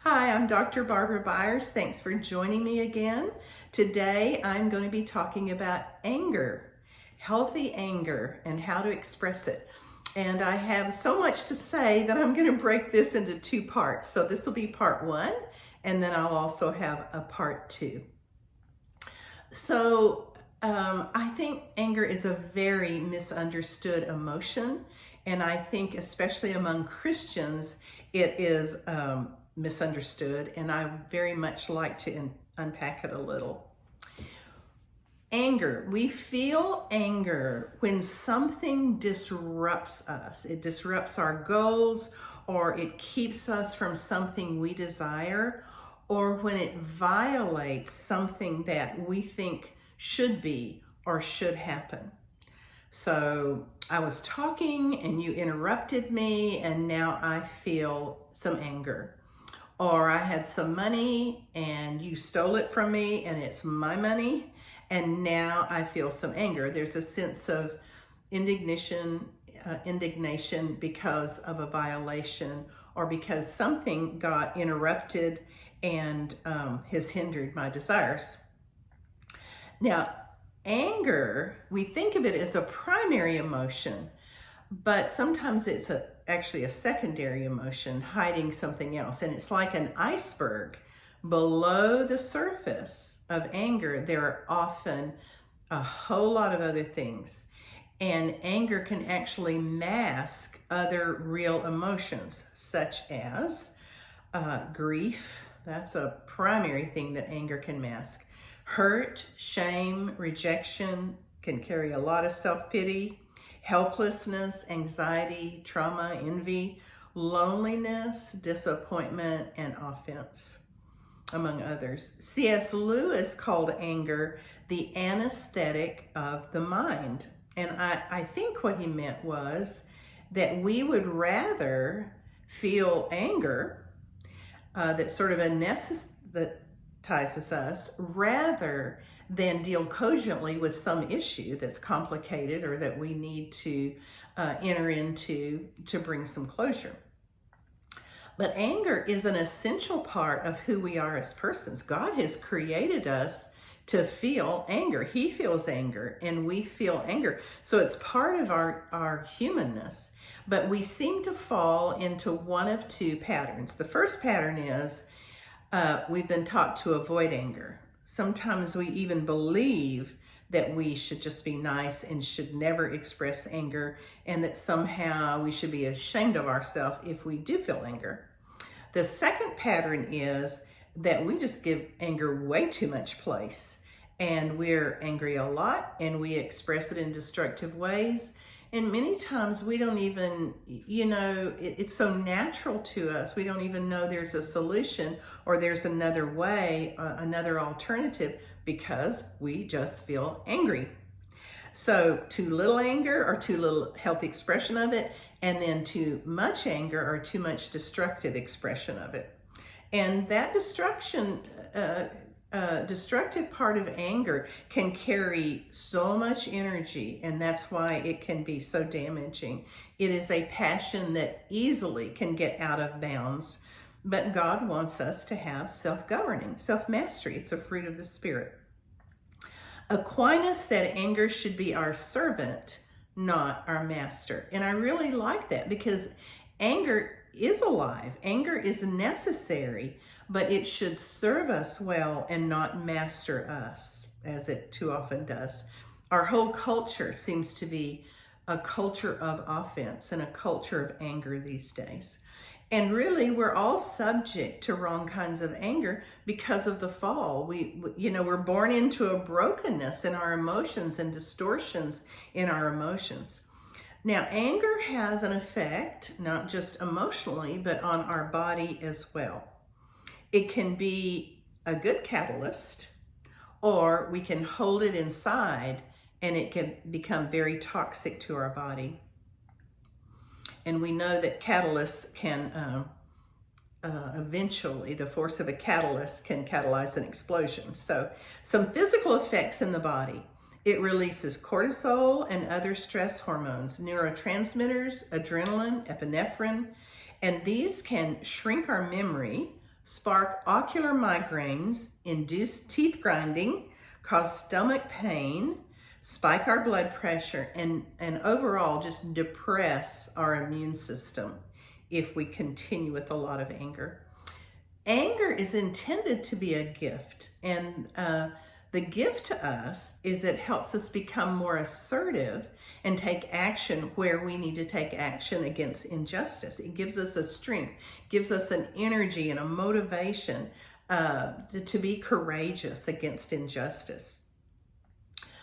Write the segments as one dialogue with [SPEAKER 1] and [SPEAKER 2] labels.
[SPEAKER 1] Hi, I'm Dr. Barbara Byers. Thanks for joining me again. Today I'm going to be talking about anger, healthy anger, and how to express it. And I have so much to say that I'm going to break this into two parts. So this will be part one, and then I'll also have a part two. So I think anger is a very misunderstood emotion. And I think especially among Christians, it is misunderstood. And I very much like to unpack it a little. Anger. We feel anger when something disrupts us. It disrupts our goals, or it keeps us from something we desire, or when it violates something that we think should be or should happen. So I was talking and you interrupted me, and now I feel some anger. Or I had some money and you stole it from me and it's my money, and now I feel some anger. There's a sense of indignation because of a violation, or because something got interrupted and has hindered my desires. Now, anger, we think of it as a primary emotion, but sometimes it's actually a secondary emotion hiding something else. And it's like an iceberg. Below the surface of anger, there are often a whole lot of other things. And anger can actually mask other real emotions, such as grief. That's a primary thing that anger can mask. Hurt, shame, rejection can carry a lot of self-pity, helplessness, anxiety, trauma, envy, loneliness, disappointment, and offense, among others. C.S. Lewis called anger the anesthetic of the mind. And I think what he meant was that we would rather feel anger that sort of anesthetizes us, rather than deal cogently with some issue that's complicated or that we need to enter into to bring some closure. But anger is an essential part of who we are as persons. God has created us to feel anger. He feels anger and we feel anger. So it's part of our humanness. But we seem to fall into one of two patterns. The first pattern is we've been taught to avoid anger. Sometimes we even believe that we should just be nice and should never express anger, and that somehow we should be ashamed of ourselves if we do feel anger. The second pattern is that we just give anger way too much place, and we're angry a lot and we express it in destructive ways. And many times we don't even, it's so natural to us. We don't even know there's a solution or there's another way, another alternative, because we just feel angry. So too little anger or too little healthy expression of it, and then too much anger or too much destructive expression of it. And that destructive part of anger can carry so much energy, and that's why it can be so damaging. It is a passion that easily can get out of bounds, but God wants us to have self-governing, self-mastery. It's a fruit of the Spirit. Aquinas said anger should be our servant, not our master. And I really like that, because anger is alive. Anger is necessary, but it should serve us well and not master us, as it too often does. Our whole culture seems to be a culture of offense and a culture of anger these days. And really, we're all subject to wrong kinds of anger because of the fall. We're born into a brokenness in our emotions and distortions in our emotions. Now, anger has an effect, not just emotionally, but on our body as well. It can be a good catalyst, or we can hold it inside and it can become very toxic to our body. And we know that catalysts can eventually, the force of a catalyst can catalyze an explosion. So some physical effects in the body. It releases cortisol and other stress hormones, neurotransmitters, adrenaline, epinephrine, and these can shrink our memory spark ocular migraines, induce teeth grinding, cause stomach pain, spike our blood pressure, and overall just depress our immune system if we continue with a lot of anger. Anger is intended to be a gift, and the gift to us is it helps us become more assertive and take action where we need to take action against injustice. It gives us a strength, gives us an energy and a motivation to be courageous against injustice.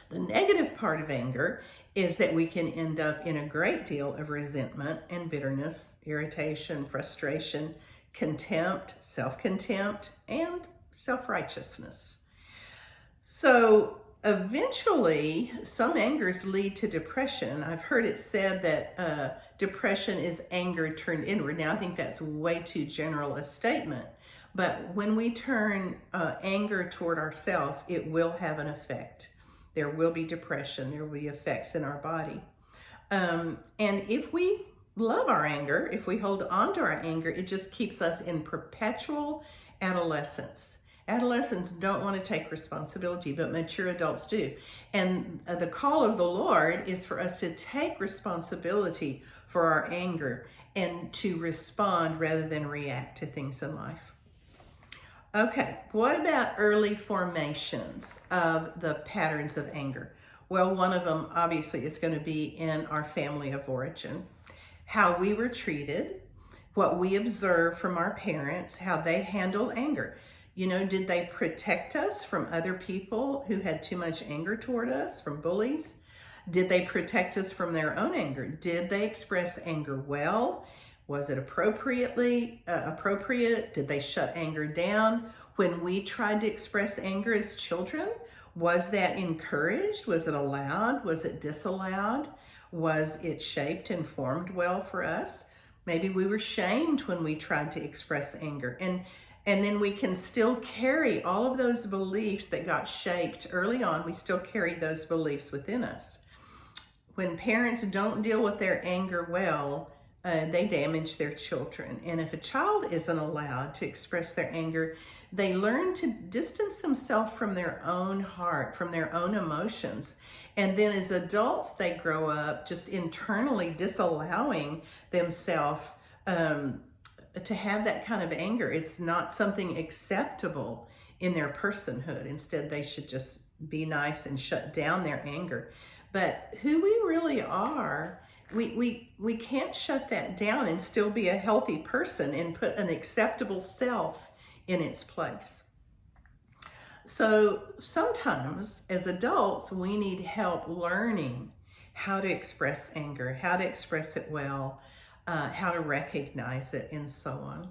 [SPEAKER 1] The negative part of anger is that we can end up in a great deal of resentment and bitterness, irritation, frustration, contempt, self-contempt, and self-righteousness. So eventually, some angers lead to depression. I've heard it said that depression is anger turned inward. Now, I think that's way too general a statement. But when we turn anger toward ourselves, it will have an effect. There will be depression. There will be effects in our body. And if we love our anger, if we hold on to our anger, it just keeps us in perpetual adolescence. Adolescents don't want to take responsibility, but mature adults do. And the call of the Lord is for us to take responsibility for our anger and to respond rather than react to things in life. Okay, what about early formations of the patterns of anger? Well, one of them obviously is going to be in our family of origin. How we were treated, what we observed from our parents, how they handled anger. You know, did they protect us from other people who had too much anger toward us, from bullies? Did they protect us from their own anger? Did they express anger well? Was it appropriate? Did they shut anger down? When we tried to express anger as children, was that encouraged? Was it allowed? Was it disallowed? Was it shaped and formed well for us? Maybe we were shamed when we tried to express anger. And then we can still carry all of those beliefs that got shaped early on. We still carry those beliefs within us. When parents don't deal with their anger well, they damage their children. And if a child isn't allowed to express their anger, they learn to distance themselves from their own heart, from their own emotions. And then as adults, they grow up just internally disallowing themselves to have that kind of anger. It's not something acceptable in their personhood. Instead, they should just be nice and shut down their anger. But who we really are, we can't shut that down and still be a healthy person and put an acceptable self in its place. So sometimes as adults, we need help learning how to express anger, how to express it well, how to recognize it, and so on,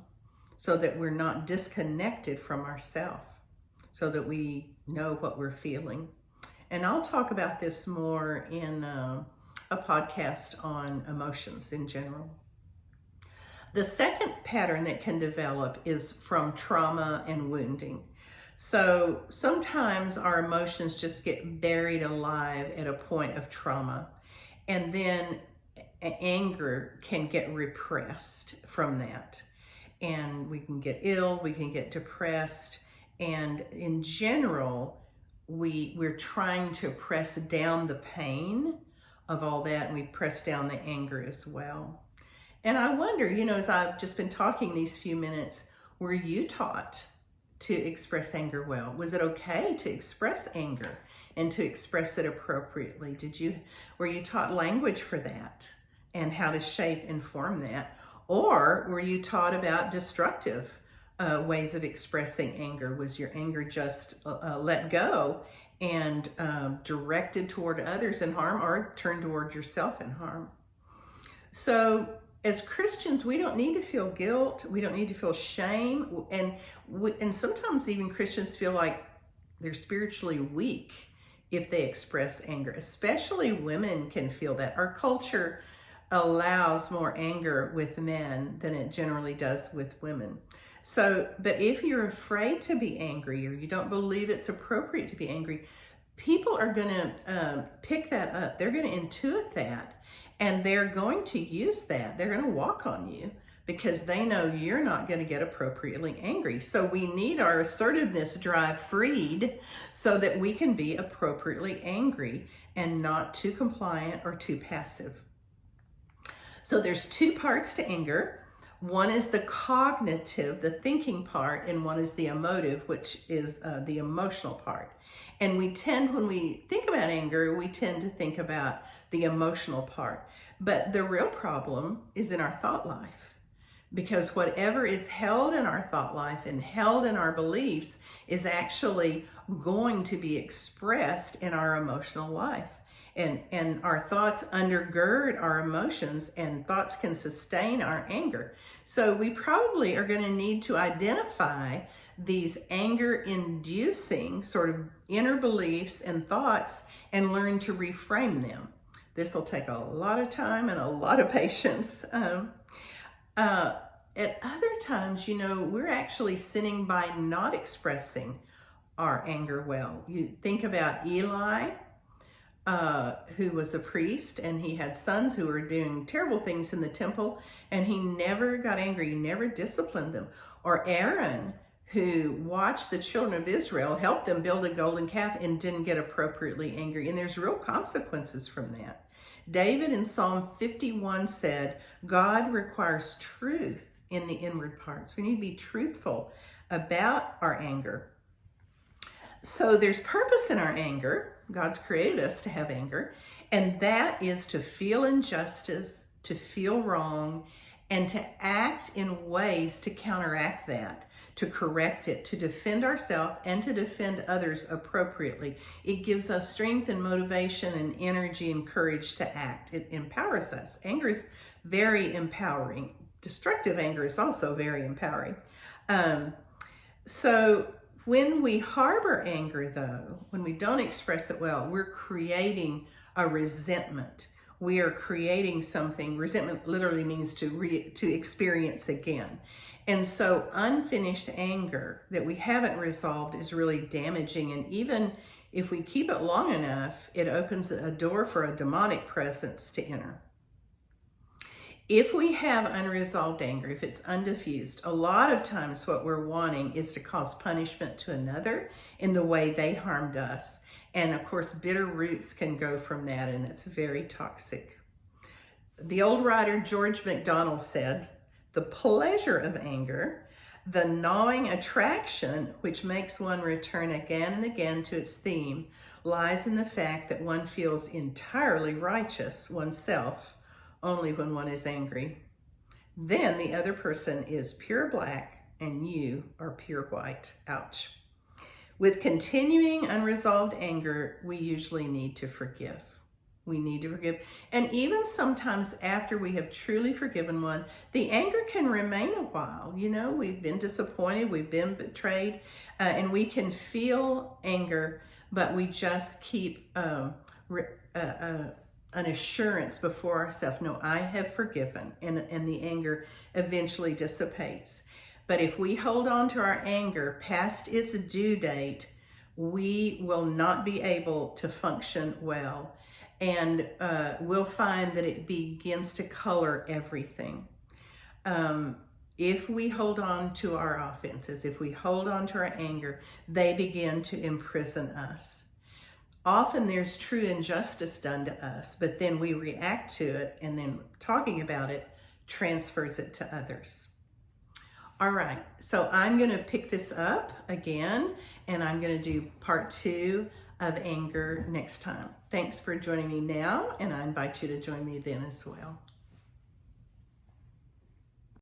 [SPEAKER 1] so that we're not disconnected from ourselves, so that we know what we're feeling. And I'll talk about this more in a podcast on emotions in general. The second pattern that can develop is from trauma and wounding. So sometimes our emotions just get buried alive at a point of trauma, and then anger can get repressed from that. And we can get ill, we can get depressed, and in general, we're trying to press down the pain of all that, and we press down the anger as well. And I wonder, as I've just been talking these few minutes, were you taught to express anger well? Was it okay to express anger and to express it appropriately? Were you taught language for that and how to shape and form that? Or were you taught about destructive ways of expressing anger? Was your anger just let go and directed toward others in harm, or turned toward yourself in harm? So as Christians, we don't need to feel guilt. We don't need to feel shame. And sometimes even Christians feel like they're spiritually weak if they express anger. Especially women can feel that. Our culture allows more anger with men than it generally does with women. So, but if you're afraid to be angry, or you don't believe it's appropriate to be angry, people are going to pick that up. They're going to intuit that, and they're going to use that. They're going to walk on you because they know you're not going to get appropriately angry. So we need our assertiveness drive freed so that we can be appropriately angry and not too compliant or too passive. So there's two parts to anger. One is the cognitive, the thinking part, and one is the emotive, which is the emotional part. And when we think about anger, we tend to think about the emotional part. But the real problem is in our thought life, because whatever is held in our thought life and held in our beliefs is actually going to be expressed in our emotional life. And our thoughts undergird our emotions, and thoughts can sustain our anger. So we probably are going to need to identify these anger-inducing sort of inner beliefs and thoughts and learn to reframe them. This will take a lot of time and a lot of patience. At other times, we're actually sinning by not expressing our anger well. You think about Eli, who was a priest, and he had sons who were doing terrible things in the temple, and he never got angry, he never disciplined them. Or Aaron, who watched the children of Israel, helped them build a golden calf and didn't get appropriately angry. And there's real consequences from that. David in Psalm 51 said, God requires truth in the inward parts. We need to be truthful about our anger. So there's purpose in our anger. God's created us to have anger, and that is to feel injustice, to feel wrong, and to act in ways to counteract that, to correct it, to defend ourselves, and to defend others appropriately. It gives us strength and motivation and energy and courage to act. It empowers us. Anger is very empowering. Destructive anger is also very empowering. So when we harbor anger, though, when we don't express it well, we're creating a resentment. We are creating something. Resentment literally means to experience again. And so unfinished anger that we haven't resolved is really damaging. And even if we keep it long enough, it opens a door for a demonic presence to enter. If we have unresolved anger, if it's undiffused, a lot of times what we're wanting is to cause punishment to another in the way they harmed us. And of course, bitter roots can go from that, and it's very toxic. The old writer George MacDonald said, the pleasure of anger, the gnawing attraction which makes one return again and again to its theme, lies in the fact that one feels entirely righteous oneself only when one is angry. Then the other person is pure black and you are pure white. Ouch. With continuing unresolved anger, we usually need to forgive. We need to forgive. And even sometimes after we have truly forgiven one, the anger can remain a while. We've been disappointed, we've been betrayed, and we can feel anger, but we just keep an assurance before ourselves. No, I have forgiven, and the anger eventually dissipates. But if we hold on to our anger past its due date, we will not be able to function well. And we'll find that it begins to color everything. If we hold on to our offenses, if we hold on to our anger, they begin to imprison us. Often there's true injustice done to us, but then we react to it, and then talking about it transfers it to others. All right, so I'm going to pick this up again, and I'm going to do part 2 of anger next time. Thanks for joining me now, and I invite you to join me then as well.